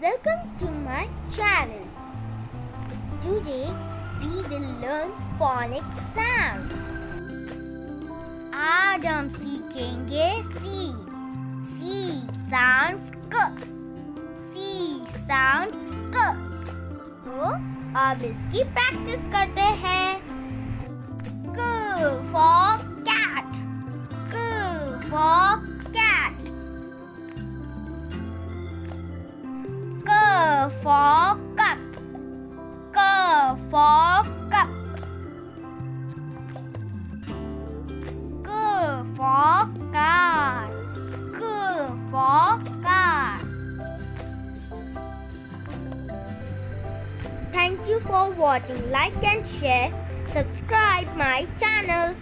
Welcome to my channel. Today we will learn phonics sounds. आज हम सीखेंगे C. C sounds K. C sounds K. तो अब इसकी प्रैक्टिस करते हैं. K for cat. K for cat. K for cup. K for cup. K for car. K for car. Thank you for watching. Like and share. Subscribe my channel.